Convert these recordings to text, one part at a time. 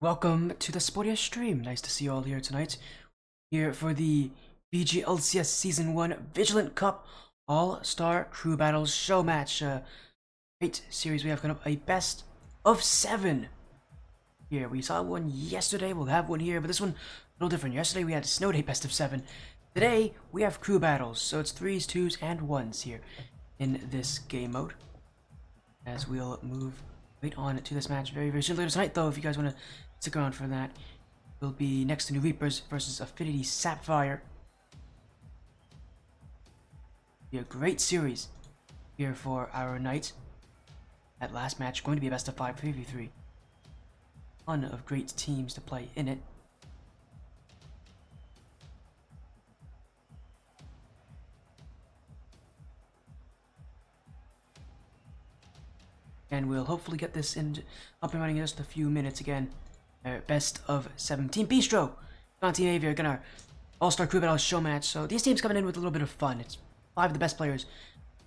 Welcome to the Sportiest stream. Nice to see you all here tonight. Here for the VGLCS Season 1 Vigilant Cup All-Star Crew Battles Show Match. Great series we have coming up. A best of 7. Here, we saw one yesterday. We'll have one here, but this one a little different. Yesterday we had a snow day best of 7. Today we have crew battles, so it's 3s, 2s, and 1s here in this game mode. As we'll move right on to this match very, very soon. Later tonight, though, if you guys want to stick around for that, will be next to New Reapers versus Affinity Sapphire. Be a great series here for our night. That last match going to be a best of 5 3v3. Ton of great teams to play in it. And we'll hopefully get this up and running in just a few minutes again. Best of 7. Team Bistro on Team Aviator, again, our all-star crew battle show match. So these teams coming in with a little bit of fun. It's 5 of the best players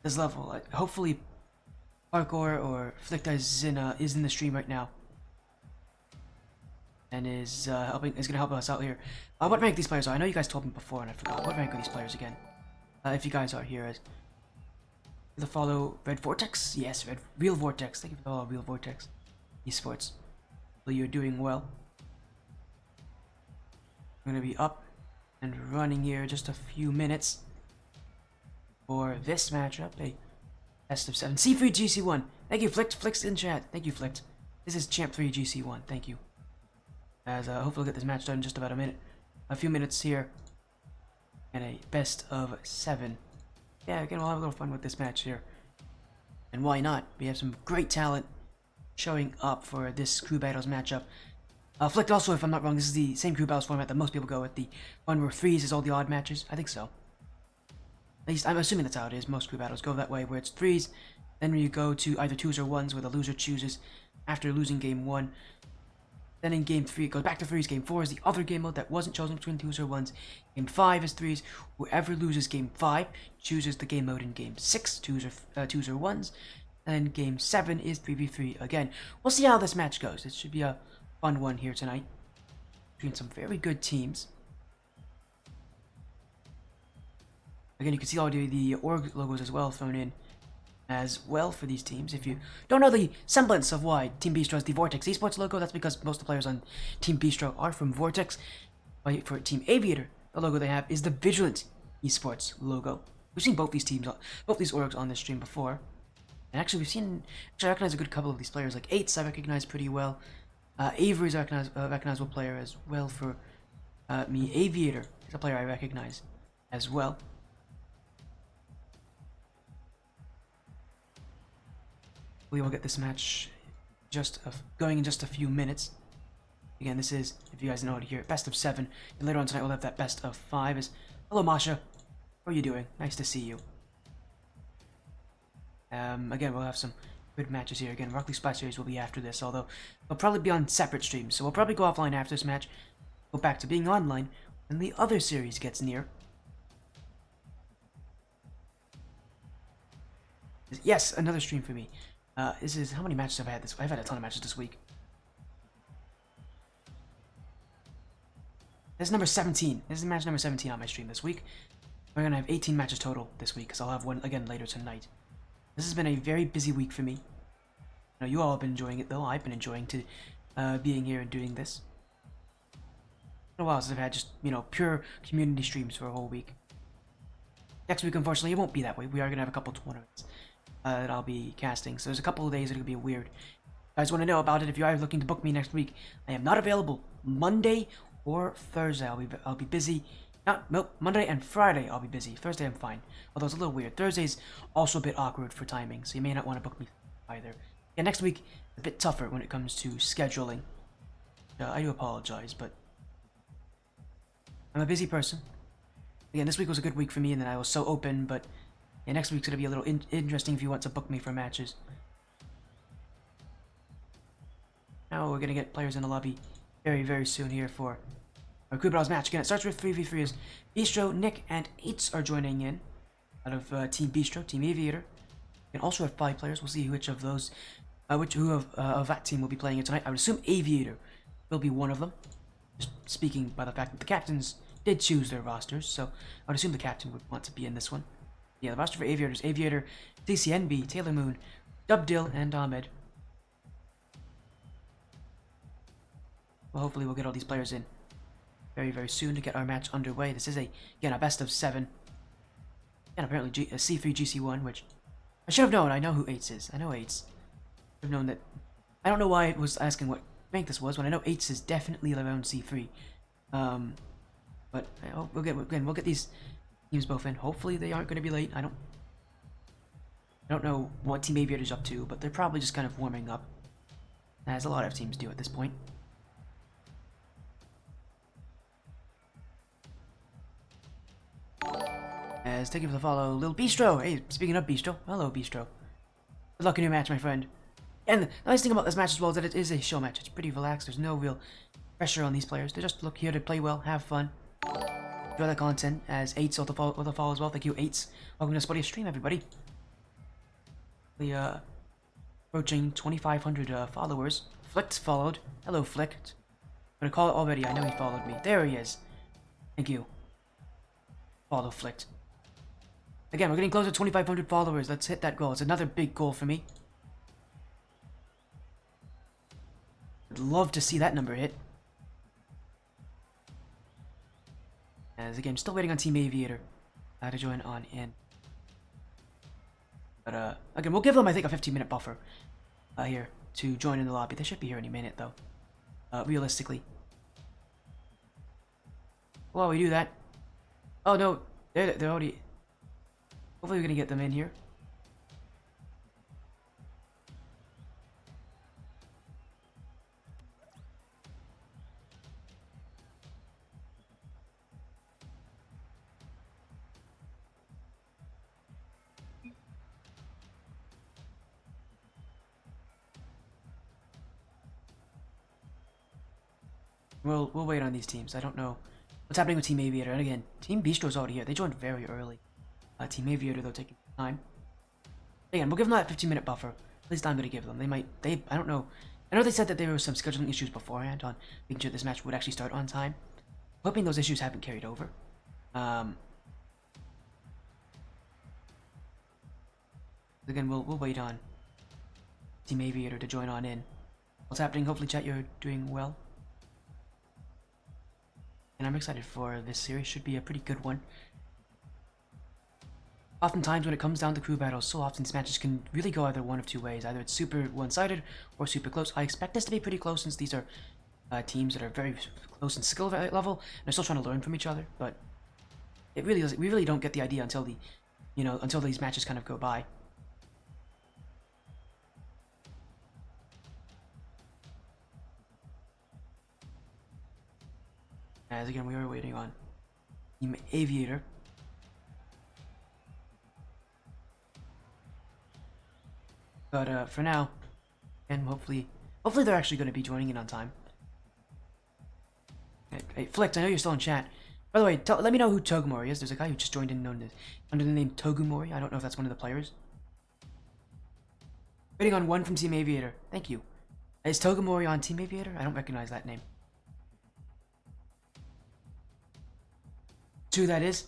this level. Hopefully Parkour or Flickta is in the stream right now. And is gonna help us out here. What rank these players are? I know you guys told me before and I forgot. What rank are these players again? If you guys are here, the follow Red Vortex? Yes, Real Vortex. Thank you for the follow, Real Vortex Esports. So you're doing well. I'm gonna be up and running here just a few minutes for this matchup. A best of 7. C3 GC1. Thank you, Flicked. Flick's in chat. Thank you, Flicked. This is Champ 3 GC1. Thank you. As hopefully we'll get this match done in just about a few minutes here. And a best of 7. Yeah, again, we'll have a little fun with this match here. And why not? We have some great talent showing up for this crew battles matchup. Flicked also, if I'm not wrong, this is the same crew battles format that most people go with. The one where 3s is all the odd matches. I think so. At least, I'm assuming that's how it is. Most crew battles go that way, where it's 3s. Then you go to either 2s or 1s, where the loser chooses after losing game 1. Then in game 3, it goes back to 3s. Game 4 is the other game mode that wasn't chosen between 2s or 1s. Game 5 is 3s. Whoever loses game 5 chooses the game mode in game 6, 2s or 1s. And game 7 is 3v3 again. We'll see how this match goes. It should be a fun one here tonight between some very good teams. Again, you can see all the org logos as well thrown in as well for these teams. If you don't know the semblance of why Team Bistro has the Vortex Esports logo, that's because most of the players on Team Bistro are from Vortex. But for Team Aviator, the logo they have is the Vigilant Esports logo. We've seen both these orgs on this stream before. And actually, I recognize a good couple of these players, like 8s I recognize pretty well. Avery's a recognizable player as well for me. Aviator is a player I recognize as well. We will get this match going in just a few minutes. Again, this is, if you guys know it here, best of 7. And later on tonight, we'll have that best of 5. Hello, Masha. How are you doing? Nice to see you. Again, we'll have some good matches here. Again, Rock League Spy Series will be after this, although they'll probably be on separate streams. So we'll probably go offline after this match, go back to being online when the other series gets near. Yes, another stream for me. This is, how many matches have I had this? I've had a ton of matches this week. This is number 17. This is match number 17 on my stream this week. We're gonna have 18 matches total this week, because I'll have one again later tonight. This has been a very busy week for me. I know you all have been enjoying it, though. I've been enjoying being here and doing this. It's been a while since I've had just, pure community streams for a whole week. Next week, unfortunately, it won't be that way. We are going to have a couple tournaments that I'll be casting. So there's a couple of days that are going to be weird. If you guys want to know about it, if you are looking to book me next week, I am not available Monday or Thursday. I'll be busy. Monday and Friday I'll be busy. Thursday I'm fine. Although it's a little weird. Thursday's also a bit awkward for timing, so you may not want to book me either. Yeah, next week, a bit tougher when it comes to scheduling. I do apologize, but I'm a busy person. Again, this week was a good week for me, and then I was so open, but yeah, next week's going to be a little interesting if you want to book me for matches. Now we're going to get players in the lobby very, very soon here for our crew battles match. Again, it starts with 3v3 as Bistro, Nick, and 8s are joining in out of Team Bistro, Team Aviator. We can also have 5 players. We'll see which of those, who of that team will be playing it tonight. I would assume Aviator will be one of them. Just speaking by the fact that the captains did choose their rosters, so I would assume the captain would want to be in this one. Yeah, the roster for Aviators: Aviator, DCNB, Taylor Moon, Dubdil, and Ahmed. Well, hopefully we'll get all these players in very, very soon to get our match underway. This is again, a best of 7. And apparently a C3 GC1, which I should have known. I know who 8s is. I know 8s. I should have known that. I don't know why it was asking what rank this was when I know 8s is definitely around C3. But we'll get these teams both in. Hopefully they aren't going to be late. I don't know what Team Aviator's up to, but they're probably just kind of warming up, as a lot of teams do at this point. As thank you for the follow, Lil Bistro. Hey, speaking of Bistro, hello Bistro. Good luck in your match, my friend. And the nice thing about this match as well is that it is a show match. It's pretty relaxed. There's no real pressure on these players. They just look here to play well, have fun, enjoy the content. As 8s with the follow as well. Thank you, 8s. Welcome to Spuddy's stream, everybody. We approaching 2,500 followers. Flicked followed. Hello, Flicked. I'm gonna call it already. I know he followed me. There he is. Thank you. Follow Flicked. Again, we're getting close to 2,500 followers. Let's hit that goal. It's another big goal for me. I'd love to see that number hit. As again, still waiting on Team Aviator to join on in. But again, we'll give them, I think, a 15-minute buffer here to join in the lobby. They should be here any minute, though. Realistically. While we do that, oh no, they're already. Hopefully, we're gonna get them in here. We'll wait on these teams. I don't know what's happening with Team Aviator. And again, Team Bistro's already here. They joined very early. Team Aviator, though, taking time. Again, we'll give them that 15-minute buffer. At least I'm gonna give them. I don't know. I know they said that there were some scheduling issues beforehand on making sure this match would actually start on time. Hoping those issues haven't carried over. Again, we'll wait on Team Aviator to join on in. What's happening? Hopefully, chat, you're doing well. And I'm excited for this series. Should be a pretty good one. Oftentimes, when it comes down to crew battles, so often these matches can really go either one of two ways. Either it's super one-sided or super close. I expect this to be pretty close since these are teams that are very close in skill level and are still trying to learn from each other. But it really doesn't. We really don't get the idea until until these matches kind of go by. As again, we are waiting on Team Aviator. But for now, and hopefully they're actually going to be joining in on time. Hey, Flicked, I know you're still in chat. By the way, let me know who Togumori is. There's a guy who just joined in under the name Togumori. I don't know if that's one of the players. Waiting on one from Team Aviator. Thank you. Is Togumori on Team Aviator? I don't recognize that name. Who that is?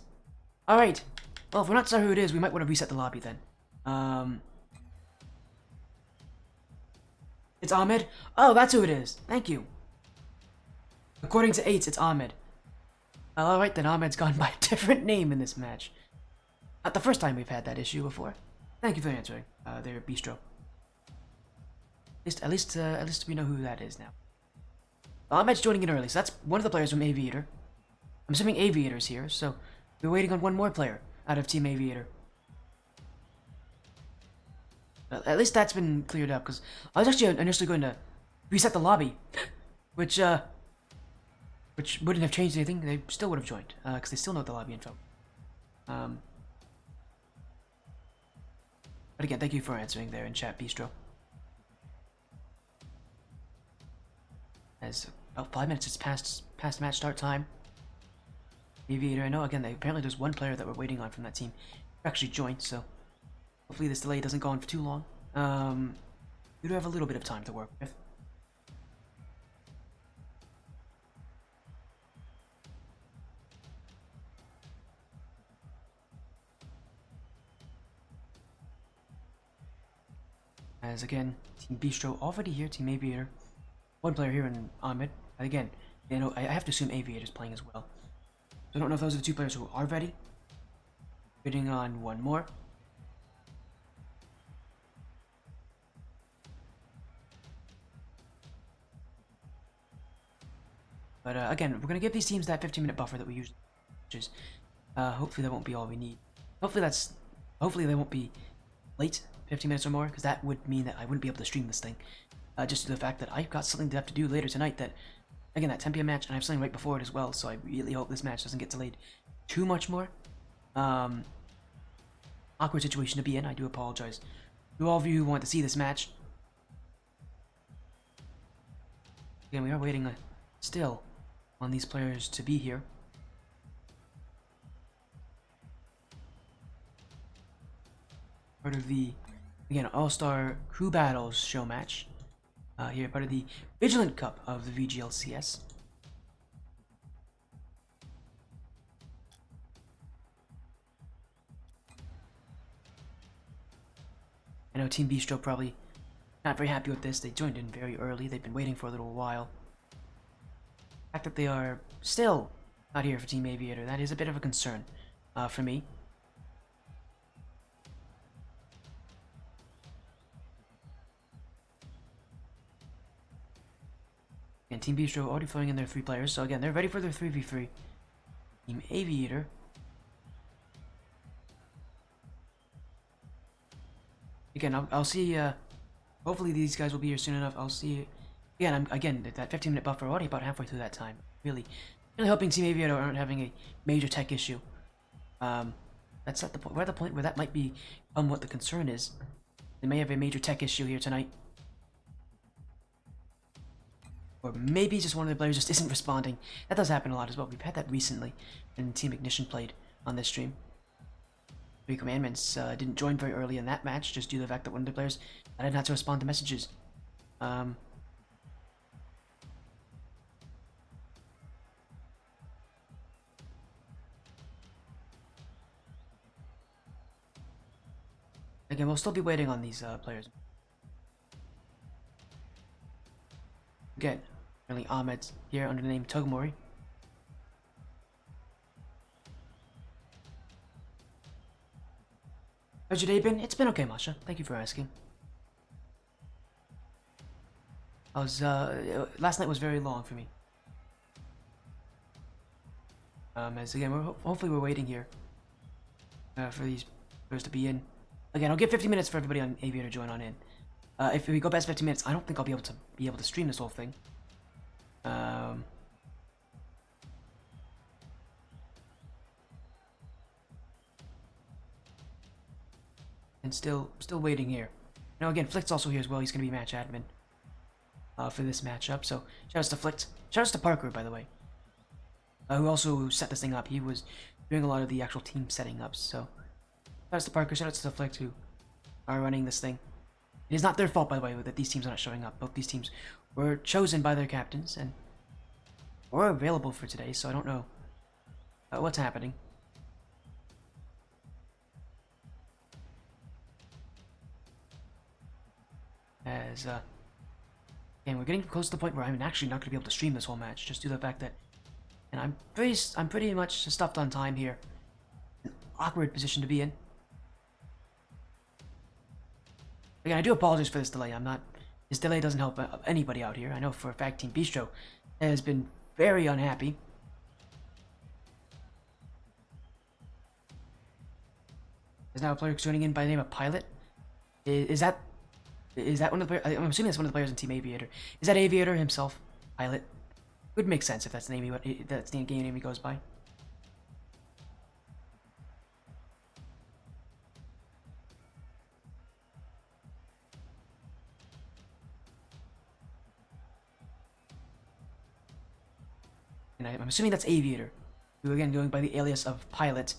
Alright. Well, if we're not sure who it is, we might want to reset the lobby then. It's Ahmed? Oh, that's who it is. Thank you. According to 8s, it's Ahmed. Alright then, Ahmed's gone by a different name in this match. Not the first time we've had that issue before. Thank you for answering, there, Bistro. At least we know who that is now. Ahmed's joining in early, so that's one of the players from Aviator. I'm assuming Aviator's here, so we're waiting on one more player out of Team Aviator. At least that's been cleared up, because I was actually initially going to reset the lobby, which wouldn't have changed anything. They still would have joined, because they still know the lobby info. But again, thank you for answering there in chat, Bistro. As about 5 minutes is past match start time. Aviator, I know, again, apparently there's one player that we're waiting on from that team who actually joined, so hopefully this delay doesn't go on for too long. We do have a little bit of time to work with. As again, Team Bistro already here, Team Aviator. One player here in Ahmed. And again, you know, I have to assume Aviator's playing as well. So I don't know if those are the two players who are ready. Waiting on one more. But again, we're going to give these teams that 15-minute buffer that we usually, which is hopefully that won't be all we need. Hopefully they won't be late, 15 minutes or more, because that would mean that I wouldn't be able to stream this thing. Just due to the fact that I've got something to have to do later tonight that, again, that 10 p.m. match, and I have something right before it as well, so I really hope this match doesn't get delayed too much more. Awkward situation to be in, I do apologize to all of you who want to see this match. Again, we are waiting still on these players to be here. Part of the, again, All-Star Crew Battles show match. Here, part of the Vigilant Cup of the VGLCS. I know Team Bistro probably not very happy with this. They joined in very early. They've been waiting for a little while. The fact that they are still not here for Team Aviator, that is a bit of a concern for me. And Team Bistro already throwing in their 3 players, so again, they're ready for their 3v3. Team Aviator. Again, I'll see, hopefully these guys will be here soon enough. I'll see, again, that 15-minute buffer, already about halfway through that time. Really hoping Team Aviator aren't having a major tech issue. That's at the point, we're at the point where that might be what the concern is. They may have a major tech issue here tonight. Or maybe just one of the players just isn't responding. That does happen a lot as well. We've had that recently when Team Ignition played on this stream. 3 Commandments didn't join very early in that match, just due to the fact that one of the players didn't have to respond to messages. And again, we'll still be waiting on these players. Again, currently Ahmed's here under the name Togmori. How's your day been? It's been okay, Masha. Thank you for asking. I was, last night was very long for me. As again, hopefully we're waiting here for these players to be in. Again, I'll give 50 minutes for everybody on Aviator to join on in. If we go past 15 minutes, I don't think I'll be able to stream this whole thing. And still waiting here. Now again, Flick's also here as well. He's gonna be match admin for this matchup. So shoutouts to Flick. Shoutouts to Parker, by the way, who also set this thing up. He was doing a lot of the actual team setting ups. So shoutouts to Parker. Shoutouts to Flick, who are running this thing. It is not their fault, by the way, that these teams are not showing up. Both these teams were chosen by their captains and were available for today. So I don't know what's happening. As again, we're getting close to the point where I'm actually not going to be able to stream this whole match, just due to the fact that, and I'm pretty much stuffed on time here. An awkward position to be in. Again, I do apologize for this delay. This delay doesn't help anybody out here. I know for a fact Team Bistro has been very unhappy. There's now a player joining in by the name of Pilot. Is that one of the players? I'm assuming that's one of the players in Team Aviator. Is that Aviator himself? Pilot? Would make sense if that's the name that's the game name he goes by. And I'm assuming that's Aviator, who again going by the alias of Pilot.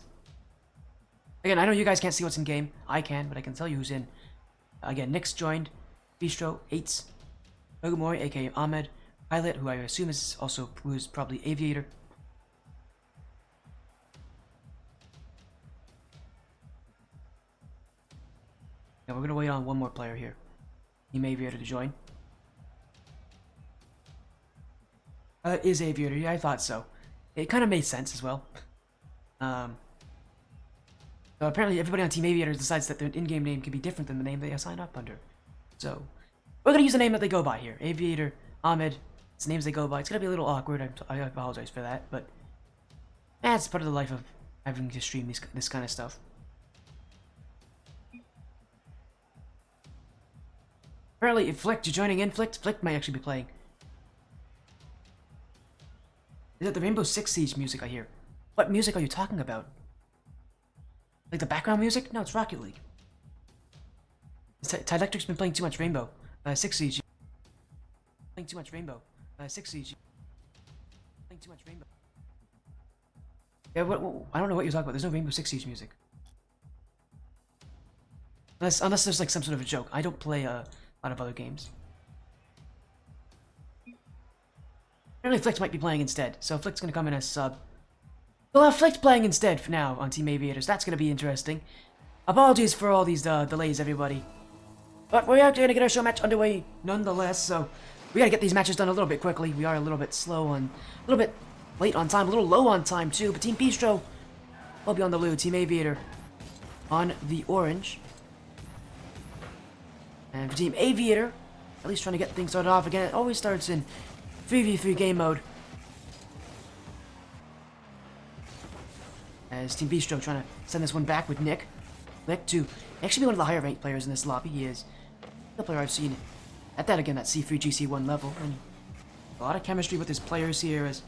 Again, I know you guys can't see what's in game. I can, but I can tell you who's in. Again, Nick's joined, Bistro, 8s, Ogumori, aka Ahmed, Pilot, who I assume is probably Aviator. And we're gonna wait on one more player here. Team Aviator to join. Is Aviator. Yeah, I thought so. It kind of made sense as well. So apparently everybody on Team Aviator decides that their in-game name can be different than the name they sign up under. So we're gonna use the name that they go by here. Aviator, Ahmed. It's names they go by. It's gonna be a little awkward. I apologize for that, but that's part of the life of having to stream this kind of stuff. Apparently, Flick, you joining in, Flick? Flick might actually be playing. Is it the Rainbow Six Siege music I hear? What music are you talking about? Like the background music? No, it's Rocket League. Ty Electric's been playing too much Rainbow Six Siege. Playing too much Rainbow Six Siege. Playing too much Rainbow. Yeah, I don't know what you're talking about. There's no Rainbow Six Siege music. Unless there's like some sort of a joke. I don't play a lot of other games. Apparently Flick might be playing instead, so Flick's gonna come in as sub. We'll have Flick playing instead for now on Team Aviators. That's gonna be interesting. Apologies for all these delays, everybody. But we're actually gonna get our show match underway nonetheless, so we gotta get these matches done a little bit quickly. We are a little bit slow on, a little bit late on time, a little low on time too, but Team Bistro will be on the blue, Team Aviator on the orange. And for Team Aviator, at least trying to get things started off again, it always starts in 3v3 game mode. As Team Bistro trying to send this one back with Nick. Nick to actually be one of the higher ranked players in this lobby. He is the player I've seen at that C3 GC1 level. And a lot of chemistry with his players here. As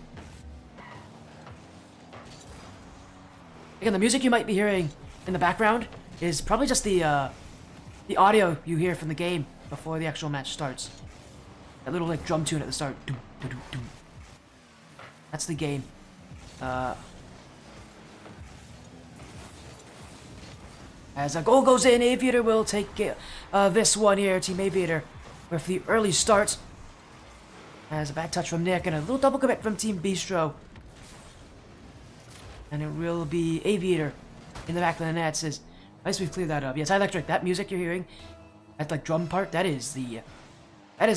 again, the music you might be hearing in the background is probably just the audio you hear from the game before the actual match starts. That little like drum tune at the start. Doom, doom, doom, doom. That's the game. As a goal goes in, Aviator will take this one here. Team Aviator with the early start. As a bad touch from Nick and a little double commit from Team Bistro. And it will be Aviator in the back of the net. Says, nice, we've cleared that up. Yes, Electric, that music you're hearing, that like drum part, that is the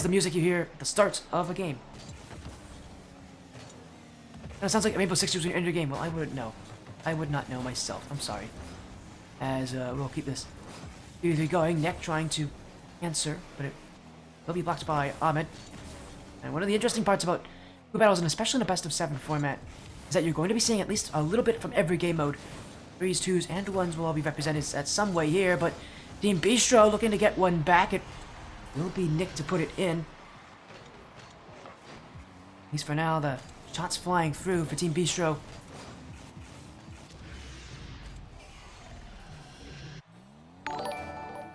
music you hear at the start of a game. That sounds like Rainbow Six Siege when you're in your game. Well, I wouldn't know. I would not know myself. I'm sorry. As we'll keep this 3v3 going. Nick trying to answer, but it will be blocked by Ahmed. And one of the interesting parts about Blue Battles, and especially in a best of 7 format, is that you're going to be seeing at least a little bit from every game mode. 3s, 2s, and 1s will all be represented at some way here, but Team Bistro looking to get one back. It will be Nick to put it in. At least for now, the shots flying through for Team Bistro.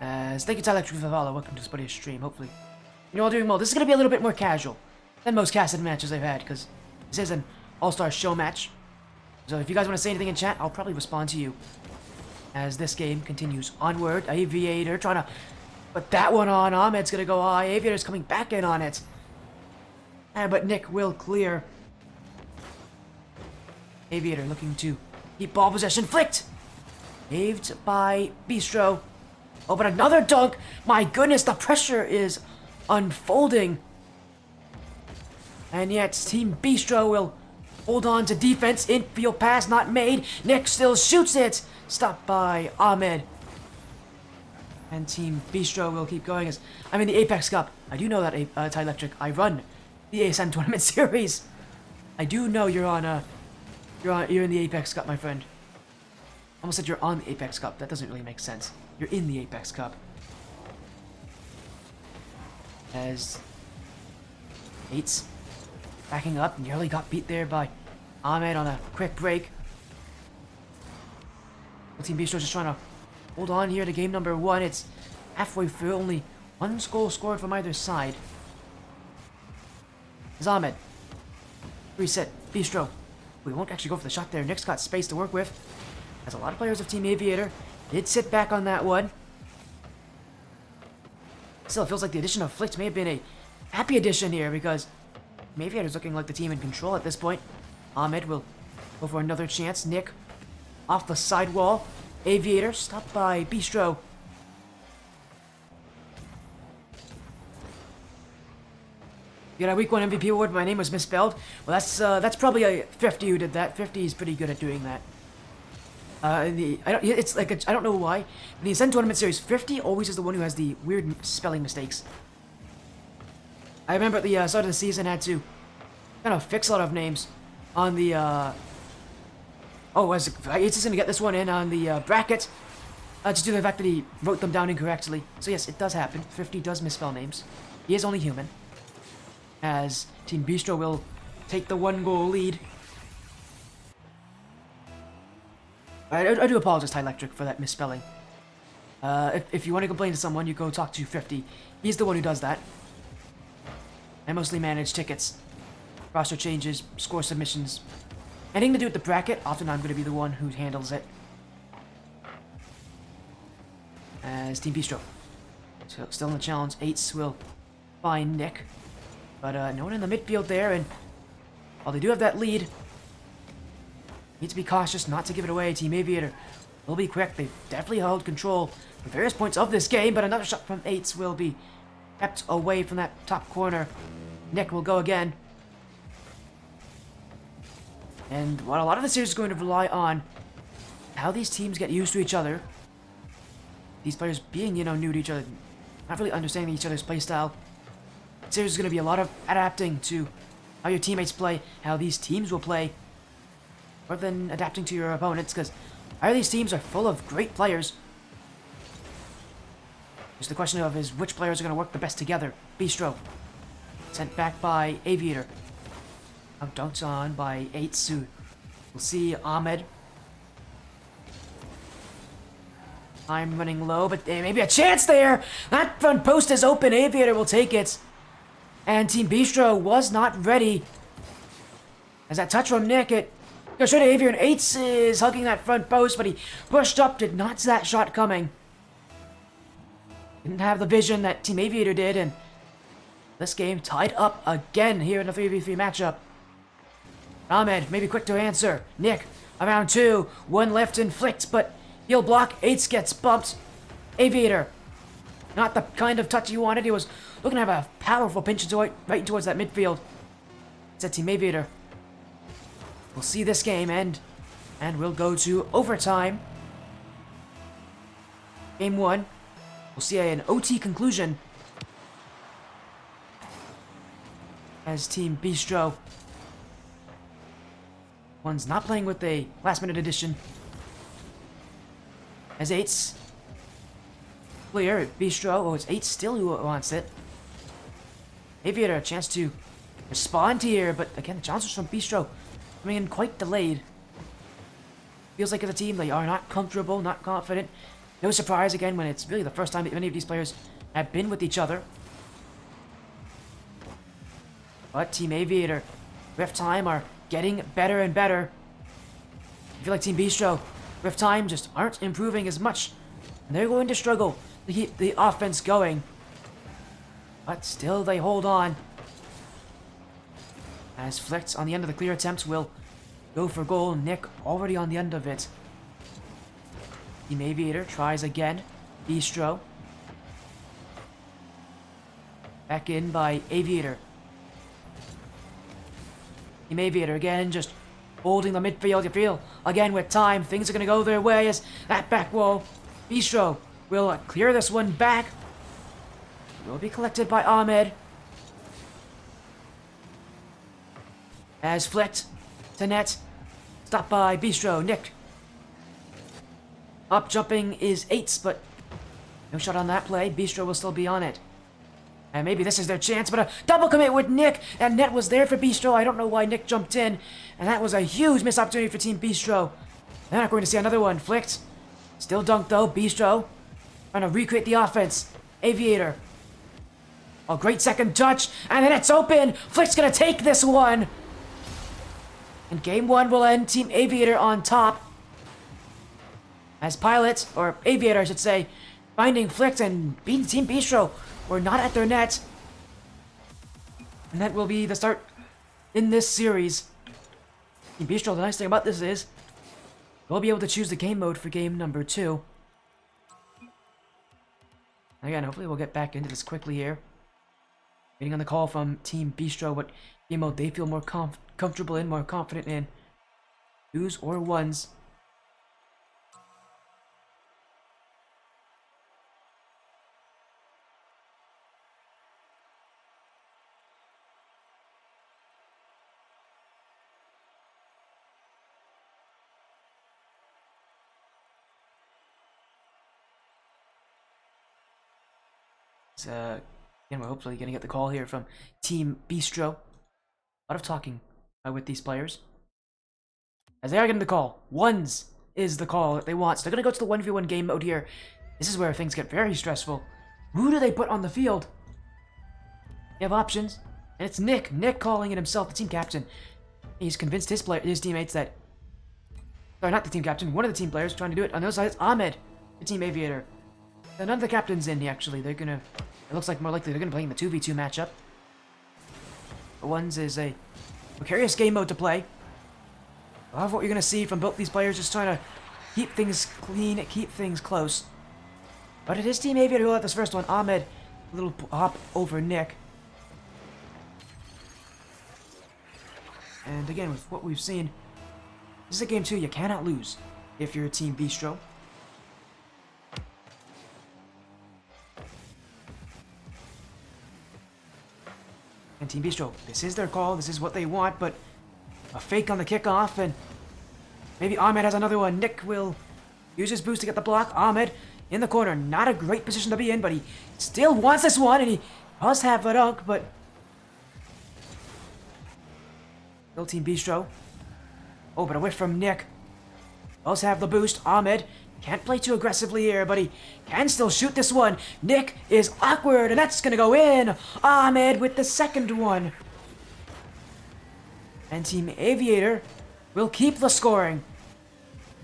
As thank you to Electric for the follow. Welcome to Spuddy's stream. Hopefully you're all doing well. This is going to be a little bit more casual than most casted matches I've had, because this is an all-star show match. So if you guys want to say anything in chat, I'll probably respond to you as this game continues onward. Aviator trying to put that one on. Ahmed's going to go high. Aviator's coming back in on it. But Nick will clear. Aviator looking to keep ball possession. Flicked. Saved by Bistro. Oh, but another dunk. My goodness, the pressure is unfolding. And yet, Team Bistro will hold on to defense. Infield pass not made. Nick still shoots it. Stopped by Ahmed. And Team Bistro will keep going as I'm in the Apex Cup. I do know that, Ty Electric. I run the ASM Tournament Series. I do know you're in the Apex Cup, my friend. Almost said you're on the Apex Cup. That doesn't really make sense. You're in the Apex Cup. As Bates backing up, nearly got beat there by Ahmed on a quick break. Team Bistro just trying to hold on here to game number 1. It's halfway through, only one goal scored from either side. As Ahmed reset Bistro. We won't actually go for the shot there. Nick's got space to work with. As a lot of players of Team Aviator did sit back on that one. Still, it feels like the addition of Flicked may have been a happy addition here, because Team Aviator's looking like the team in control at this point. Ahmed will go for another chance. Nick off the sidewall. Aviator stopped by Bistro. You got a week 1 MVP award, my name was misspelled. Well, that's probably a 50 who did that. 50 is pretty good at doing that. I don't know why. In the Ascent Tournament Series, 50 always is the one who has the weird spelling mistakes. I remember at the start of the season, I had to kind of fix a lot of names on the, it's just gonna get this one in on the bracket. Just due to the fact that he wrote them down incorrectly. So yes, it does happen. 50 does misspell names. He is only human. As Team Bistro will take the 1-goal lead. I do apologize to Electric for that misspelling. If you want to complain to someone, you go talk to 50. He's the one who does that. I mostly manage tickets, roster changes, score submissions. Anything to do with the bracket, often I'm going to be the one who handles it. As Team Bistro. So still in the challenge, 8s will find Nick. But no one in the midfield there, and while they do have that lead, need to be cautious not to give it away. Team Aviator will be quick. They've definitely held control for various points of this game, but another shot from 8s will be kept away from that top corner. Nick will go again. And what a lot of the series is going to rely on, how these teams get used to each other. These players being, new to each other, not really understanding each other's playstyle. The series is going to be a lot of adapting to how your teammates play, how these teams will play, more than adapting to your opponents, because all these teams are full of great players. Just the question of is which players are going to work the best together. Bistro, sent back by Aviator. Now dunked on by 8su. We'll see Ahmed. I'm running low, but maybe a chance there. That front post is open. Aviator will take it. And Team Bistro was not ready. As that touch from Nick, it goes straight to Aviator, and 8s is hugging that front post, but he pushed up, did not see that shot coming. Didn't have the vision that Team Aviator did, and this game tied up again here in a 3v3 matchup. Ahmed, maybe quick to answer. Nick, around 2, 1 left and flicked, but he'll block. 8s gets bumped. Aviator, not the kind of touch he wanted. He was looking to have a powerful pinch right towards that midfield. It's a Team Aviator. We'll see this game end, and we'll go to overtime. Game 1. We'll see an OT conclusion. As Team Bistro. One's not playing with a last-minute addition. As 8s. Clear. Bistro. Oh, it's 8 still who wants it. Aviator, a chance to respond here, but again, the challenges from Bistro coming in quite delayed. Feels like as a team, they are not comfortable, not confident. No surprise again when it's really the first time that many of these players have been with each other. But Team Aviator, Rift Time are getting better and better. I feel like Team Bistro, Rift Time just aren't improving as much. And they're going to struggle to keep the offense going. But still they hold on. As Flicked on the end of the clear attempt will go for goal. Nick already on the end of it. Team Aviator tries again. Bistro. Back in by Aviator. Team Aviator again just holding the midfield. You feel again with time things are going to go their way as that back wall. Bistro will clear this one back. Will be collected by Ahmed. As Flicked to net. Stopped by Bistro. Nick. Up jumping is 8s, but no shot on that play. Bistro will still be on it. And maybe this is their chance, but a double commit with Nick. And net was there for Bistro. I don't know why Nick jumped in. And that was a huge missed opportunity for Team Bistro. They're not going to see another one. Flicked. Still dunked though. Bistro trying to recreate the offense. Aviator. A great second touch. And then it's open. Flick's going to take this one. And game 1 will end Team Aviator on top. As Pilot, or Aviator I should say, finding Flicked and beating Team Bistro were not at their net. And that will be the start in this series. Team Bistro, the nice thing about this is, we'll be able to choose the game mode for game number 2. Again, hopefully we'll get back into this quickly here. Waiting on the call from Team Bistro, what game mode they feel more comfortable in, more confident in. 2s or 1s. Again, we're hopefully going to get the call here from Team Bistro. A lot of talking with these players. As they are getting the call. 1s is the call that they want. So they're going to go to the 1v1 game mode here. This is where things get very stressful. Who do they put on the field? They have options. And it's Nick. Nick calling it himself, the team captain. He's convinced his teammates that... Sorry, not the team captain. One of the team players trying to do it. On the other side, it's Ahmed, the team aviator. None of the captains in, actually. They're going to... It looks like more likely they're going to play in the 2v2 matchup. The 1s is a precarious game mode to play. A lot of what you're going to see from both these players just trying to keep things clean, keep things close. But it is Team Aviator who will have this first one. Ahmed, a little hop over Nick. And again, with what we've seen, this is a game 2 you cannot lose if you're Team Bistro. And Team Bistro, this is their call, this is what they want, but a fake on the kickoff, and maybe Ahmed has another one. Nick will use his boost to get the block. Ahmed in the corner, not a great position to be in, but he still wants this one, and he does have a dunk, but... Still Team Bistro. Oh, but a whiff from Nick. Does have the boost. Ahmed can't play too aggressively here, but he can still shoot this one. Nick is awkward, and that's going to go in. Ahmed with the second one. And Team Aviator will keep the scoring.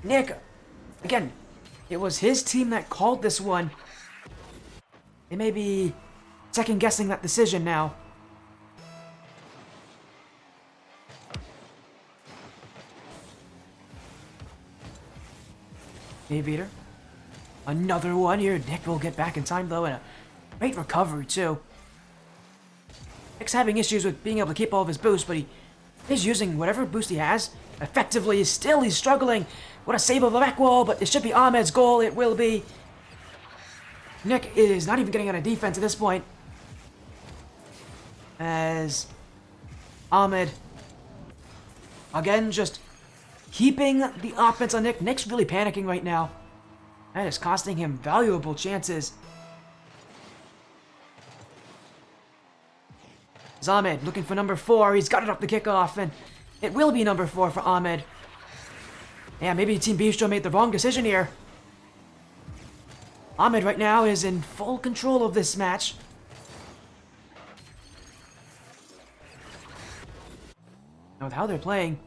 Nick, again, it was his team that called this one. They may be second-guessing that decision now. Aviator. Another one here. Nick will get back in time, though, and a great recovery, too. Nick's having issues with being able to keep all of his boosts, but he is using whatever boost he has effectively. Still, he's struggling. What a save of the back wall, but it should be Ahmed's goal. It will be. Nick is not even getting out of defense at this point. As Ahmed, again, just keeping the offense on Nick. Nick's really panicking right now. That is costing him valuable chances. It's Ahmed looking for number 4. He's got it up the kickoff, and it will be number 4 for Ahmed. Yeah, maybe Team Bistro made the wrong decision here. Ahmed right now is in full control of this match. Now with how they're playing,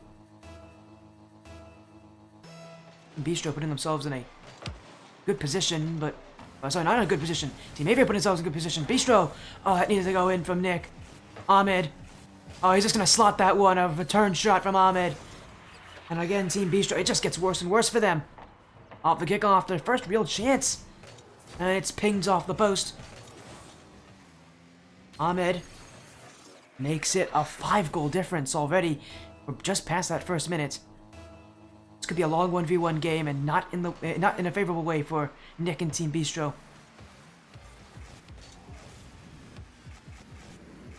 Bistro putting themselves in a good position, but... Oh, sorry, not in a good position. Team Aviator putting themselves in a good position. Bistro! Oh, that needs to go in from Nick. Ahmed. Oh, he's just going to slot that one. A return shot from Ahmed. And again, Team Bistro, it just gets worse and worse for them. Off the kickoff, their first real chance. And it's pinged off the post. Ahmed makes it a 5-goal difference already. We're just past that first minute. This could be a long 1v1 game, and not in a favorable way for Nick and Team Bistro.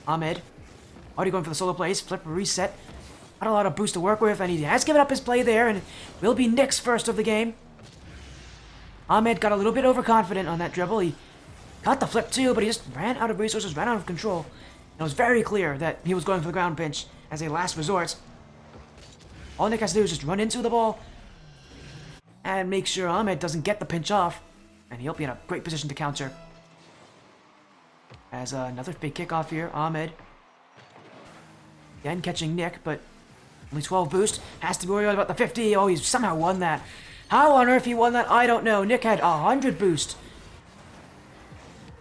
Ahmed, already going for the solo plays. Flip, reset. Not a lot of boost to work with, and he has given up his play there, and it will be Nick's first of the game. Ahmed got a little bit overconfident on that dribble. He got the flip too, but he just ran out of resources, ran out of control. And it was very clear that he was going for the ground pinch as a last resort. All Nick has to do is just run into the ball and make sure Ahmed doesn't get the pinch off, and he'll be in a great position to counter. As another big kickoff here, Ahmed again catching Nick, but only 12 boost. Has to be worried about the 50. Oh, he's somehow won that. How on earth he won that, I don't know. Nick had 100 boost.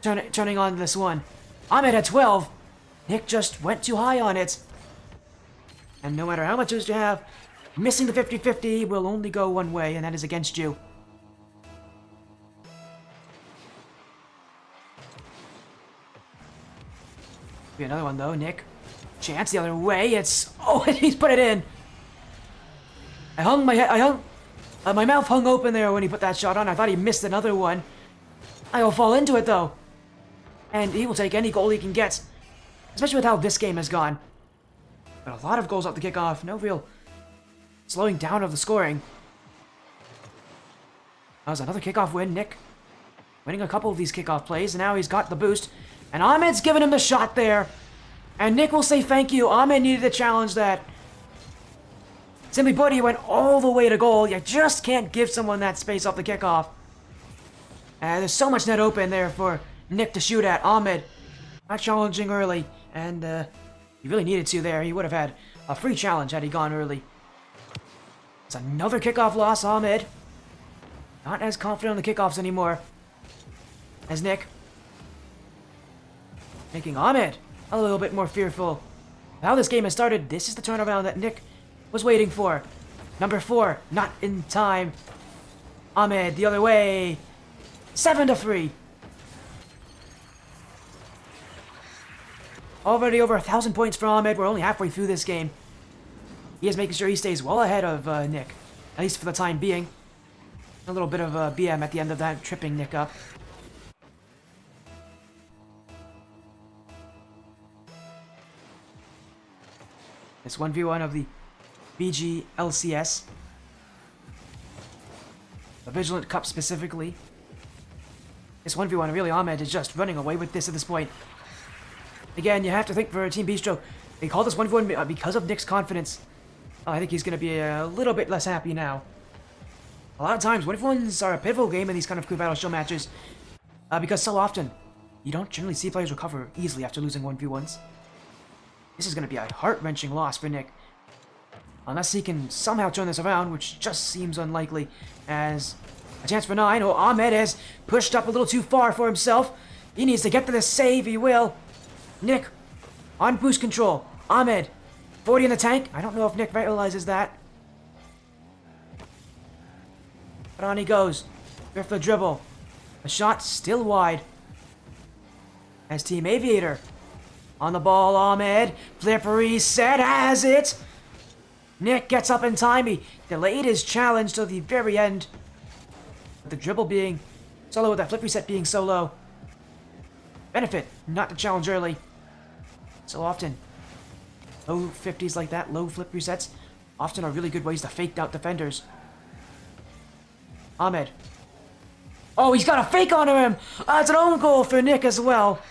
Turning on this one. Ahmed had 12. Nick just went too high on it. And no matter how much boost you have, missing the 50-50 will only go one way, and that is against you. Be another one though, Nick. Chance the other way. It's oh, he's put it in. I hung my head. My mouth hung open there when he put that shot on. I thought he missed another one. I will fall into it though, and he will take any goal he can get, especially with how this game has gone. But a lot of goals off the kickoff. No real slowing down of the scoring. That was another kickoff win. Nick winning a couple of these kickoff plays, and now he's got the boost. And Ahmed's giving him the shot there. And Nick will say thank you. Ahmed needed to challenge that. Simply put, he went all the way to goal. You just can't give someone that space off the kickoff. There's so much net open there for Nick to shoot at. Ahmed not challenging early, and he really needed to there. He would have had a free challenge had he gone early. It's another kickoff loss. Ahmed not as confident on the kickoffs anymore as Nick. Making Ahmed a little bit more fearful. How this game has started, this is the turnaround that Nick was waiting for. Number 4, not in time. Ahmed the other way. 7-3. Already over 1,000 points for Ahmed. We're only halfway through this game. He is making sure he stays well ahead of Nick, at least for the time being. A little bit of BM at the end of that, tripping Nick up. This 1v1 of the VGLCS. The Vigilant Cup specifically. This 1v1, really, Ahmed is just running away with this at this point. Again, you have to think for Team Bistro, they call this 1v1 because of Nick's confidence. I think he's going to be a little bit less happy now. A lot of times, 1v1s are a pivotal game in these kind of crew battle show matches. Because so often, you don't generally see players recover easily after losing 1v1s. This is going to be a heart-wrenching loss for Nick. Unless he can somehow turn this around, which just seems unlikely. As a chance for 9. Oh, Ahmed has pushed up a little too far for himself. He needs to get to the save. He will. Nick on boost control. Ahmed 40 in the tank. I don't know if Nick realizes that. But on he goes. With the dribble. The shot still wide. As Team Aviator on the ball. Ahmed. Flippery set. Has it. Nick gets up in time. He delayed his challenge till the very end. With the dribble being so low, with that flip reset being so low. Benefit not to challenge early. So often, low 50s like that, low flip resets, often are really good ways to fake out defenders. Ahmed. Oh, he's got a fake onto him! It's an own goal for Nick as well.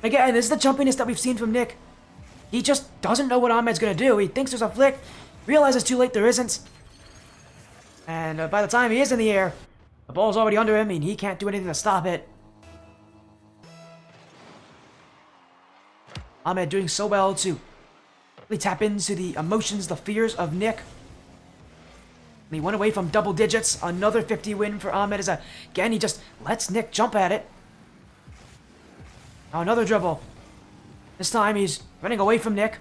Again, this is the jumpiness that we've seen from Nick. He just doesn't know what Ahmed's going to do. He thinks there's a flick, realizes too late there isn't. And by the time he is in the air, the ball's already under him and he can't do anything to stop it. Ahmed doing so well to really tap into the emotions, the fears of Nick. And he went away from double digits. Another 50 win for Ahmed as again he just lets Nick jump at it. Now another dribble. This time he's running away from Nick.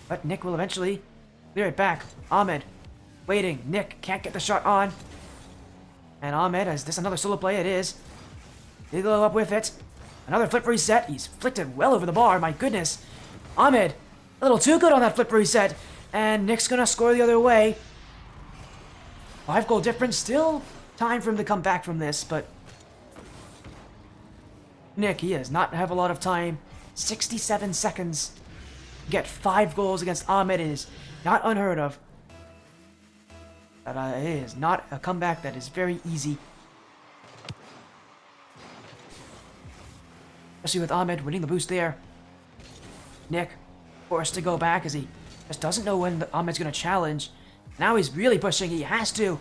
But Nick will eventually clear it back. Ahmed waiting. Nick can't get the shot on. And Ahmed, as this another solo play it is. They go up with it. Another flip reset. He's flicked it well over the bar. My goodness. Ahmed, a little too good on that flip reset. And Nick's going to score the other way. 5-goal difference. Still time for him to come back from this, but Nick, he does not have a lot of time. 67 seconds. Get 5 goals against Ahmed is not unheard of. But it is not a comeback that is very easy. Especially with Ahmed winning the boost there. Nick forced to go back as he just doesn't know when Ahmed's going to challenge. Now he's really pushing. He has to.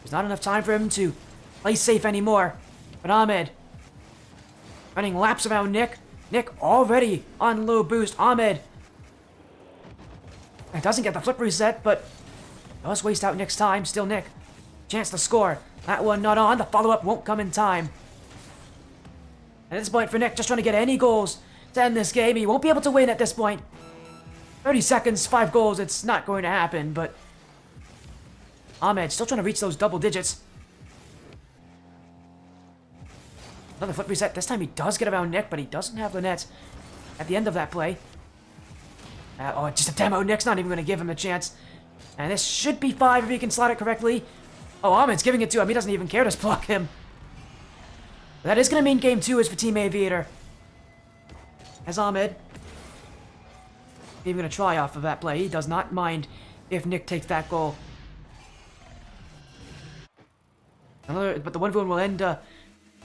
There's not enough time for him to play safe anymore. But Ahmed running laps around Nick. Nick already on low boost. Ahmed doesn't get the flip reset, but does waste out Nick's time. Still Nick. Chance to score. That one not on. The follow-up won't come in time. At this point for Nick, just trying to get any goals to end this game. He won't be able to win at this point. 30 seconds, 5 goals. It's not going to happen, but Ahmed still trying to reach those double digits. Another flip reset. This time he does get around Nick, but he doesn't have the net at the end of that play. Oh, just a demo. Nick's not even going to give him a chance. And this should be 5 if he can slot it correctly. Oh, Ahmed's giving it to him. He doesn't even care to block him. But that is going to mean game 2 is for Team Aviator. As Ahmed even going to try off of that play. He does not mind if Nick takes that goal. But the 1v1 will end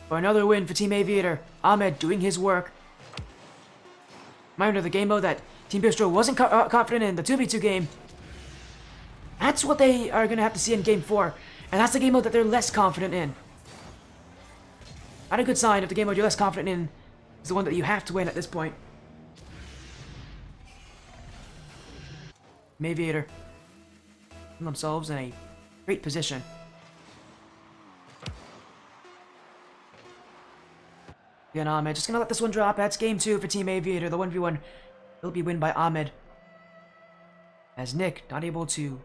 for another win for Team Aviator. Ahmed doing his work. Reminder of the game mode that Team Bistro wasn't confident in, the 2v2 game. That's what they are going to have to see in game 4. And that's the game mode that they're less confident in. Not a good sign if the game mode you're less confident in is the one that you have to win at this point. Team Aviator put themselves in a great position. Again, Ahmed just gonna let this one drop. That's game 2 for Team Aviator. The 1v1 will be won by Ahmed. As Nick not able to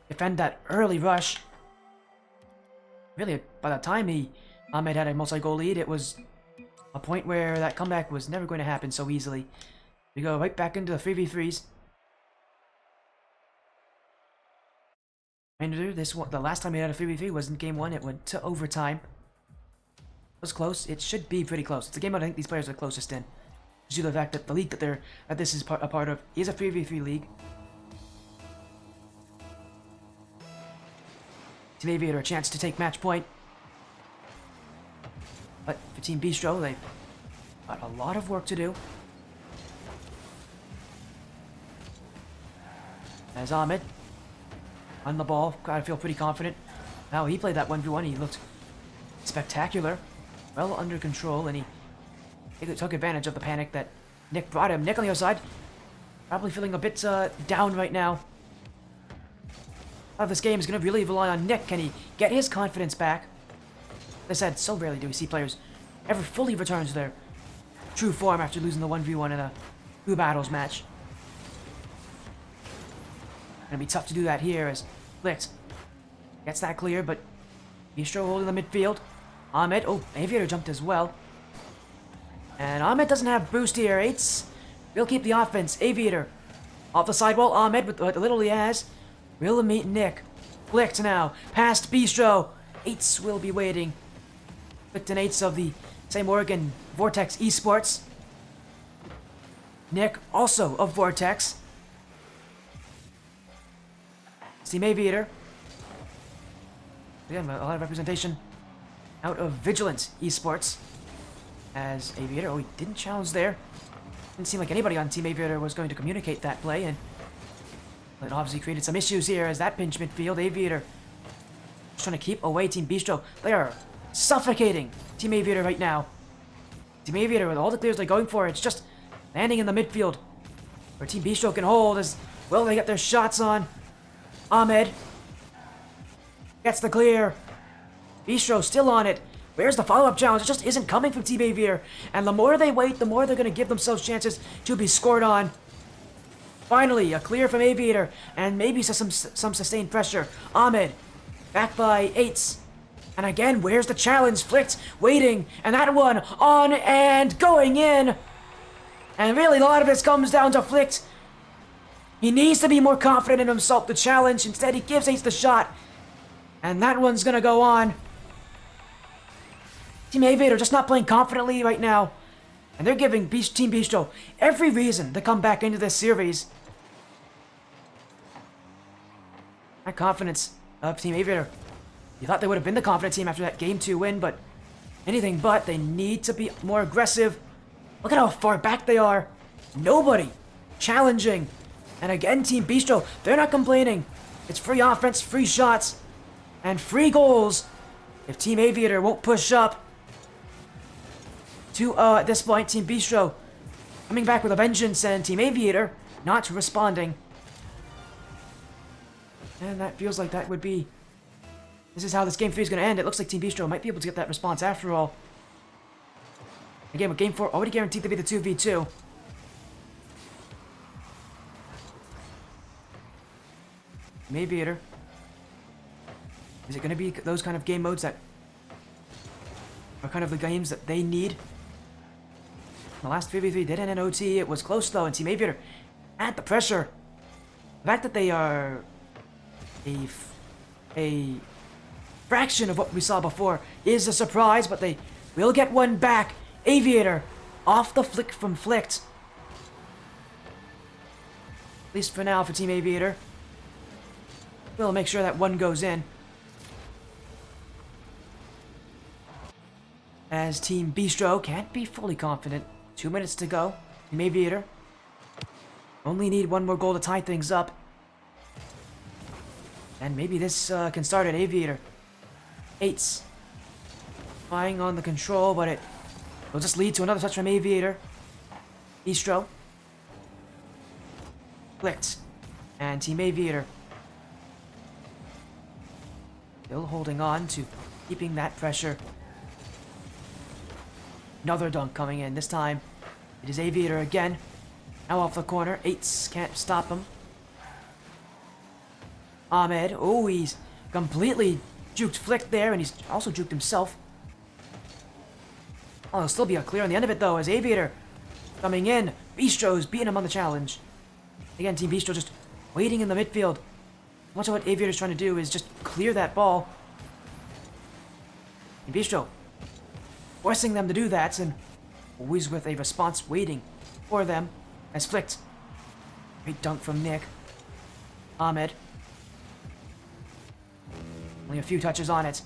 defend that early rush. Really, by the time Ahmed had a multi-goal lead, it was a point where that comeback was never going to happen so easily. We go right back into the 3v3s. Reminder, the last time we had a 3v3 was in game 1. It went to overtime. It was close. It should be pretty close. It's a game I think these players are closest in. Due to the fact that the league that this is a part of is a 3v3 league. Team Aviator a chance to take match point. But for Team Bistro, they've got a lot of work to do. As Ahmed on the ball, gotta feel pretty confident. Now he played that 1v1, he looked spectacular. Well under control, and he took advantage of the panic that Nick brought him. Nick on the other side, probably feeling a bit down right now. A lot of this game is going to really rely on Nick. Can he get his confidence back? As I said, so rarely do we see players ever fully return to their true form after losing the 1v1 in a 2 battles match. Gonna be tough to do that here as Flicht gets that clear, but Bistro holding the midfield. Ahmed, oh, Aviator jumped as well. And Ahmed doesn't have boost here. Eights will keep the offense. Aviator off the sidewall. Ahmed with what little he has will meet Nick. Flicht now past Bistro. Eights will be waiting. Flicht and Eights of the same Oregon Vortex Esports. Nick also of Vortex. Team Aviator. Again, a lot of representation out of Vigilant Esports. As Aviator, oh, he didn't challenge there. Didn't seem like anybody on Team Aviator was going to communicate that play, and it obviously created some issues here as that pinch midfield. Aviator just trying to keep away Team Bistro. They are suffocating Team Aviator right now. Team Aviator, with all the clears they're going for, it's just landing in the midfield where Team Bistro can hold as well. They get their shots on. Ahmed gets the clear. Bistro still on it. Where's the follow-up challenge? It just isn't coming from Team Aviator. And the more they wait, the more they're going to give themselves chances to be scored on. Finally, a clear from Aviator. And maybe some sustained pressure. Ahmed, back by Eights. And again, where's the challenge? Flicht waiting. And that one on and going in. And really, a lot of this comes down to Flicht. He needs to be more confident in himself to challenge. Instead, he gives Eights the shot. And that one's going to go on. Team Aviator just not playing confidently right now. And they're giving Team Bistro every reason to come back into this series. That confidence of Team Aviator. You thought they would have been the confident team after that Game 2 win, but anything but. They need to be more aggressive. Look at how far back they are. Nobody challenging. And again, Team Bistro, they're not complaining. It's free offense, free shots, and free goals. If Team Aviator won't push up. At this point, Team Bistro coming back with a vengeance, and Team Aviator not responding. And that feels like that would be... This is how this Game 3 is going to end. It looks like Team Bistro might be able to get that response after all. Again, with Game 4 already guaranteed to be the 2v2. Team Aviator. Is it going to be those kind of game modes that are kind of the games that they need. The last 3v3 did end in OT. It was close though, and Team Aviator had the pressure. The fact that they are a fraction of what we saw before is a surprise, but they will get one back. Aviator off the flick from Flicked. At least for now for Team Aviator. We'll make sure that one goes in. As Team Bistro can't be fully confident. 2 minutes to go. Team Aviator only need one more goal to tie things up. And maybe this can start at Aviator. Eights. Trying on the control, but it will just lead to another touch from Aviator. Bistro. Flicked. And Team Aviator still holding on to keeping that pressure. Another dunk coming in. This time, it is Aviator again. Now off the corner. Eights can't stop him. Ahmed. Oh, he's completely juked Flick there, and he's also juked himself. Oh, there'll still be a clear on the end of it, though, as Aviator coming in. Bistro's beating him on the challenge. Again, Team Bistro just waiting in the midfield. Much of what Aviator's trying to do is just clear that ball. And Bistro forcing them to do that, and always with a response waiting for them. As Flicked. Great dunk from Nick. Ahmed. Only a few touches on it.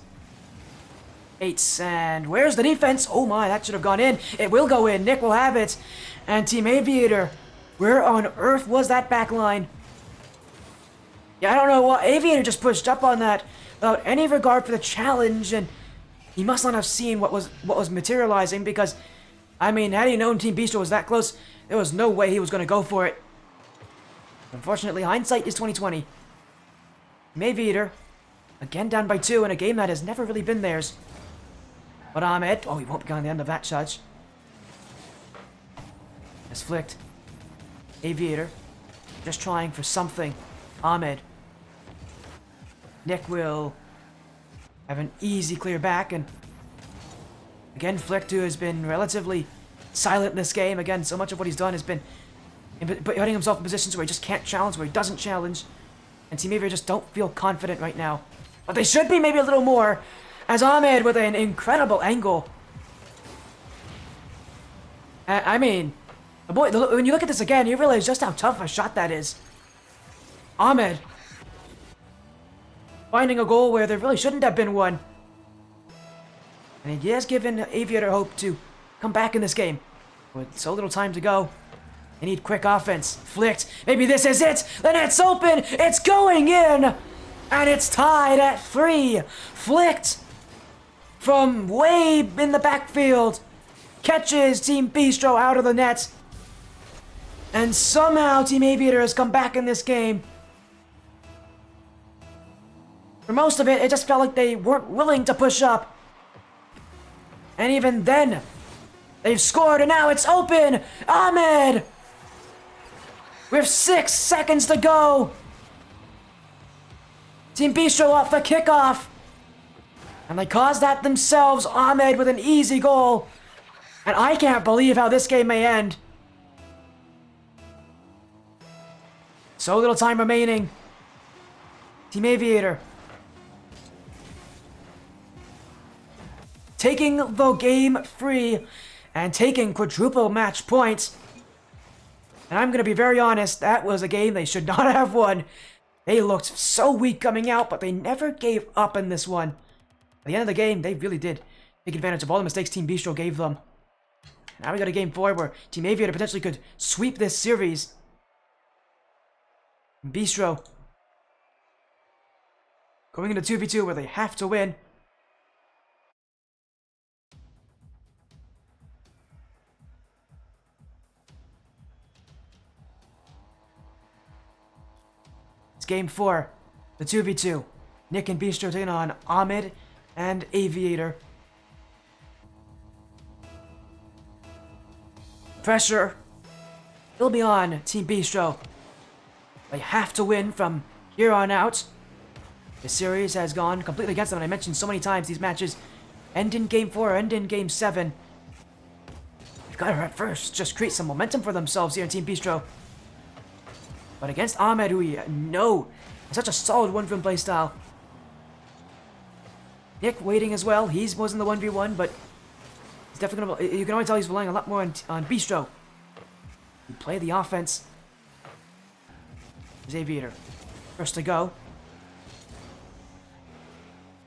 Eights, and where's the defense? Oh my, that should have gone in. It will go in. Nick will have it. And Team Aviator, where on earth was that back line? Yeah, I don't know what. Aviator just pushed up on that without any regard for the challenge, and he must not have seen what was materializing, because, I mean, had he known Team Bistro was that close, there was no way he was going to go for it. Unfortunately, hindsight is 2020. Team Aviator, again down by 2 in a game that has never really been theirs. But Ahmed, oh, he won't be on the end of that touch. As Flicked. Aviator, just trying for something. Ahmed. Nick will have an easy clear back, and again, Flicked, who has been relatively silent in this game. Again, so much of what he's done has been putting himself in positions where he just can't challenge, where he doesn't challenge. And Team Aviator just don't feel confident right now. But they should be maybe a little more, as Ahmed with an incredible angle. I mean, boy, when you look at this again, you realize just how tough a shot that is. Ahmed finding a goal where there really shouldn't have been one. And he has given Aviator hope to come back in this game. With so little time to go, they need quick offense. Flicked. Maybe this is it. The net's open. It's going in. And it's tied at 3. Flicked from way in the backfield. Catches Team Bistro out of the net. And somehow Team Aviator has come back in this game. For most of it, it just felt like they weren't willing to push up. And even then, they've scored, and now it's open! Ahmed! With 6 seconds to go! Team Bistro off the kickoff! And they caused that themselves. Ahmed with an easy goal. And I can't believe how this game may end. So little time remaining. Team Aviator taking the game free and taking quadruple match points. And I'm going to be very honest, that was a game they should not have won. They looked so weak coming out, but they never gave up in this one. At the end of the game, they really did take advantage of all the mistakes Team Bistro gave them. Now we got a game 4 where Team Aviator potentially could sweep this series. Bistro going into 2v2 where they have to win. It's game 4, the 2v2. Nick and Bistro taking on Ahmed and Aviator. Pressure will be on Team Bistro. They have to win from here on out. The series has gone completely against them, and I mentioned so many times these matches end in game 4 or end in game 7. They've got to at first just create some momentum for themselves here in Team Bistro. But against Ahmed, who we know has such a solid 1v1 playstyle. Nick waiting as well. He was in the 1v1, but he's definitely going to... You can already tell he's relying a lot more on Bistro. You play the offense. There's Aviator. First to go.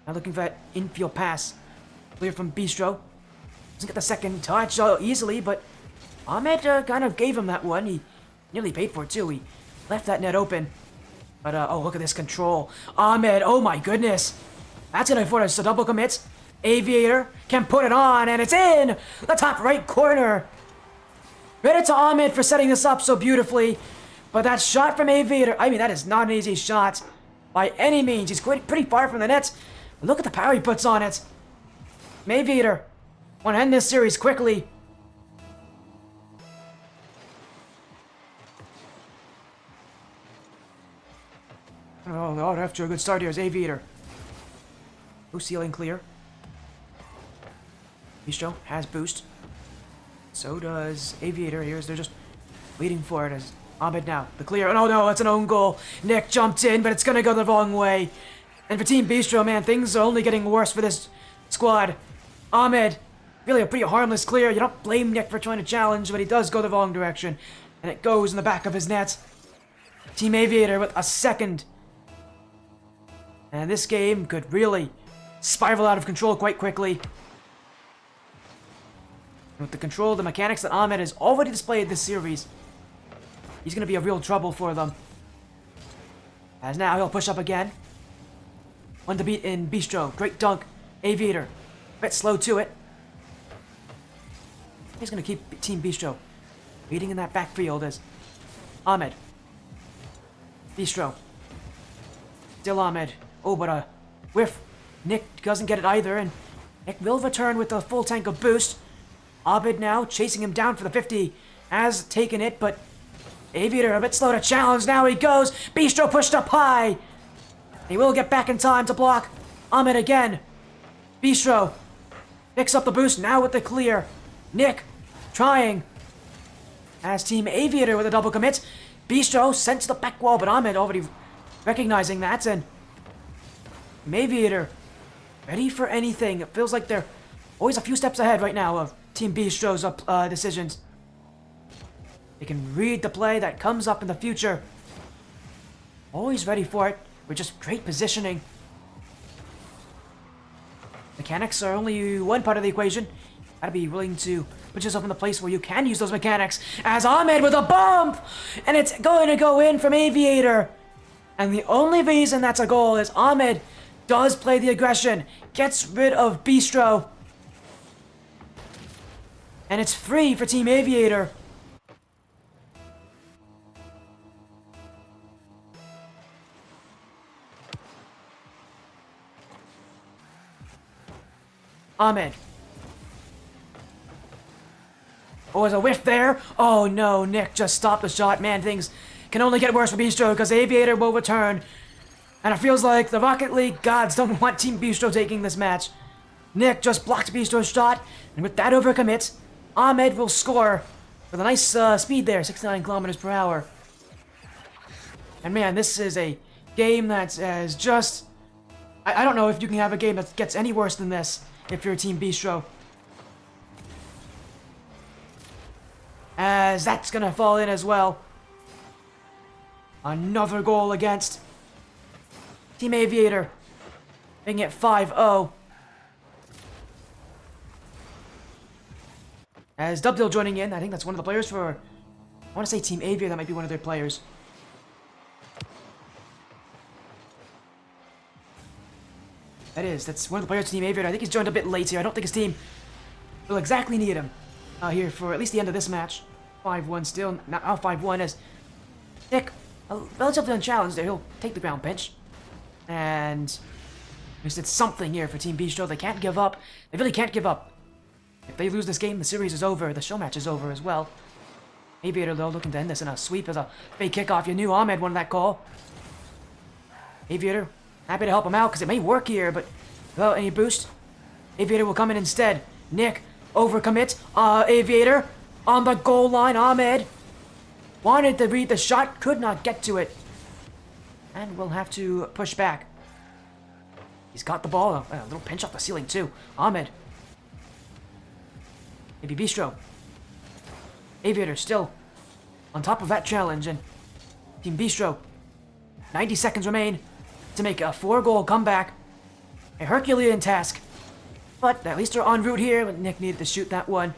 Now looking for that infield pass. Clear from Bistro. Doesn't get the second touch easily, but Ahmed kind of gave him that one. He nearly paid for it too. He left that net open. But, oh, look at this control. Ahmed, oh my goodness. That's gonna force a double commit. Aviator can put it on, and it's in the top right corner. Credit to Ahmed for setting this up so beautifully. But that shot from Aviator, I mean, that is not an easy shot by any means. He's pretty far from the net. But look at the power he puts on it. Aviator want to end this series quickly. Oh, after a good start here is Aviator. Boost ceiling clear. Bistro has boost. So does Aviator here. They're just waiting for it as Ahmed now. The clear. Oh no, that's an own goal. Nick jumped in, but it's gonna go the wrong way. And for Team Bistro, man, things are only getting worse for this squad. Ahmed, really a pretty harmless clear. You don't blame Nick for trying to challenge, but he does go the wrong direction. And it goes in the back of his net. Team Aviator with a second. And this game could really spiral out of control quite quickly. With the control, the mechanics that Ahmed has already displayed this series, he's going to be a real trouble for them. As now he'll push up again. One to beat in Bistro. Great dunk. Aviator. A bit slow to it. He's going to keep Team Bistro waiting in that backfield as Ahmed. Bistro. Still Ahmed. Oh, but a whiff. Nick doesn't get it either, and Nick will return with a full tank of boost. Ahmed now chasing him down for the 50. Has taken it, but Aviator a bit slow to challenge. Now he goes. Bistro pushed up high. He will get back in time to block. Ahmed again. Bistro picks up the boost now with the clear. Nick trying. As Team Aviator with a double commit. Bistro sent to the back wall, but Ahmed already recognizing that, and Aviator ready for anything. It feels like they're always a few steps ahead right now of Team Bistro's decisions. They can read the play that comes up in the future. Always ready for it. With just great positioning. Mechanics are only one part of the equation. Gotta be willing to put yourself in the place where you can use those mechanics. As Ahmed with a bump! And it's going to go in from Aviator. And the only reason that's a goal is Ahmed does play the aggression. Gets rid of Bistro. And it's free for Team Aviator. Ahmed. Oh, there's a whiff there. Oh no, Nick just stopped the shot. Man, things can only get worse for Bistro because Aviator will return. And it feels like the Rocket League gods don't want Team Bistro taking this match. Nick just blocked Bistro's shot, and with that overcommit, Ahmed will score with a nice speed there, 69 kilometers per hour. And man, this is a game that is just... I don't know if you can have a game that gets any worse than this if you're Team Bistro. As that's gonna fall in as well. Another goal against Team Aviator, making it 5-0. As Dubdale joining in, I think that's one of the players for, I want to say Team Aviator, that might be one of their players. That's one of the players of Team Aviator. I think he's joined a bit late here. I don't think his team will exactly need him here for at least the end of this match. 5-1 still, now 5-1 as Nick, relatively unchallenged there, he'll take the ground pinch. And we did something here for Team Bistro. They can't give up. They really can't give up. If they lose this game, the series is over. The show match is over as well. Aviator, though, looking to end this in a sweep as a fake kickoff. You knew Ahmed wanted that call. Aviator, happy to help him out because it may work here, but without any boost. Aviator will come in instead. Nick, overcommit. Aviator on the goal line. Ahmed wanted to read the shot, could not get to it. And will have to push back. He's got the ball. A little pinch off the ceiling, too. Ahmed. Maybe Bistro. Aviator still on top of that challenge. And Team Bistro, 90 seconds remain to make a 4-goal comeback. A Herculean task. But at least they're en route here. But Nick needed to shoot that one.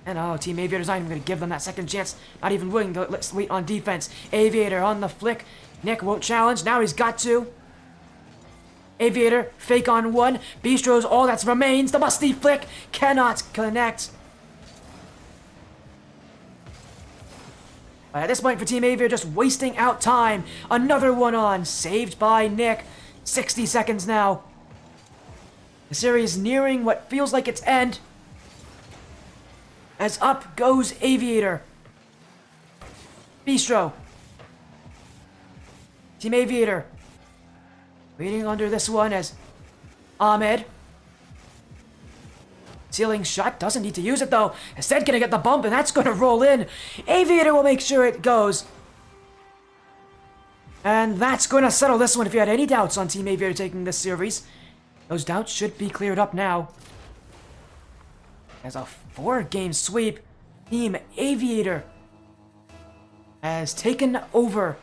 And Team Aviator's not even going to give them that second chance. Not even willing to let's wait on defense. Aviator on the flick. Nick won't challenge. Now he's got to. Aviator, fake on one. Bistro's all that remains. The musty flick cannot connect. At this point for Team Aviator, just wasting out time. Another one on. Saved by Nick. 60 seconds now. The series nearing what feels like its end. As up goes Aviator. Bistro. Team Aviator. Waiting under this one as Ahmed. Ceiling shot. Doesn't need to use it though. Instead gonna get the bump and that's gonna roll in. Aviator will make sure it goes. And that's gonna settle this one if you had any doubts on Team Aviator taking this series. Those doubts should be cleared up now. As a 4-game sweep, Team Aviator has taken over.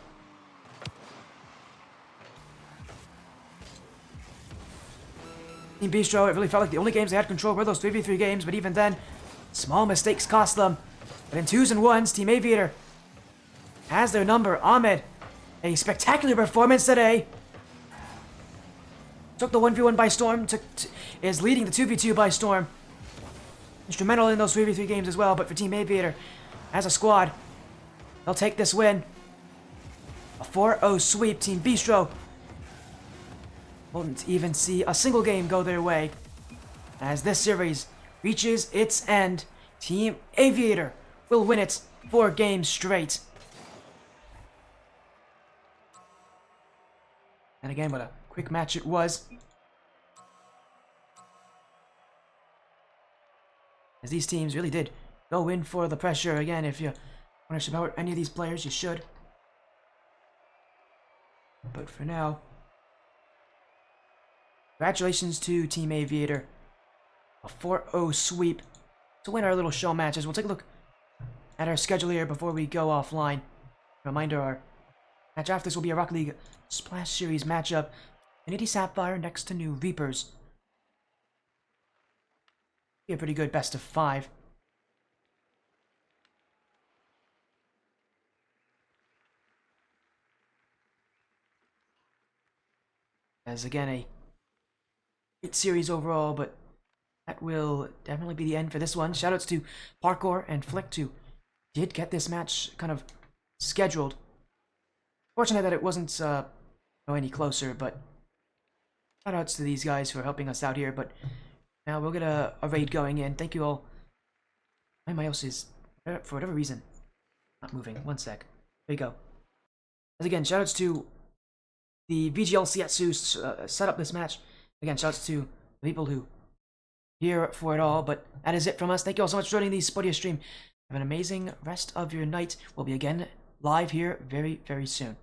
Team Bistro, it really felt like the only games they had control were those 3v3 games, but even then, small mistakes cost them. But in 2s and 1s, Team Aviator has their number. Ahmed, a spectacular performance today. Took the 1v1 by storm, is leading the 2v2 by storm. Instrumental in those 3v3 games as well, but for Team Aviator, as a squad, they'll take this win. A 4-0 sweep. Team Bistro won't even see a single game go their way. As this series reaches its end, Team Aviator will win it 4 games straight. And again, what a quick match it was. As these teams really did go in for the pressure. Again, if you want to support any of these players, you should. But for now, congratulations to Team Aviator. A 4-0 sweep to win our little show matches. We'll take a look at our schedule here before we go offline. Reminder, our match after this will be a Rocket League Splash Series matchup. Infinity Sapphire next to New Reapers. Be a pretty good best of 5. As again, a great series overall, but that will definitely be the end for this one. Shoutouts to Parkour and Flick who did get this match kind of scheduled. Fortunate that it wasn't any closer, but shoutouts to these guys who are helping us out here. But now we'll get a raid going in. Thank you all. My mouse is, for whatever reason, not moving. One sec. There you go. As again, shoutouts to the VGLCS who set up this match. Again, shoutouts to the people who here for it all. But that is it from us. Thank you all so much for joining the Spodia stream. Have an amazing rest of your night. We'll be again live here very, very soon.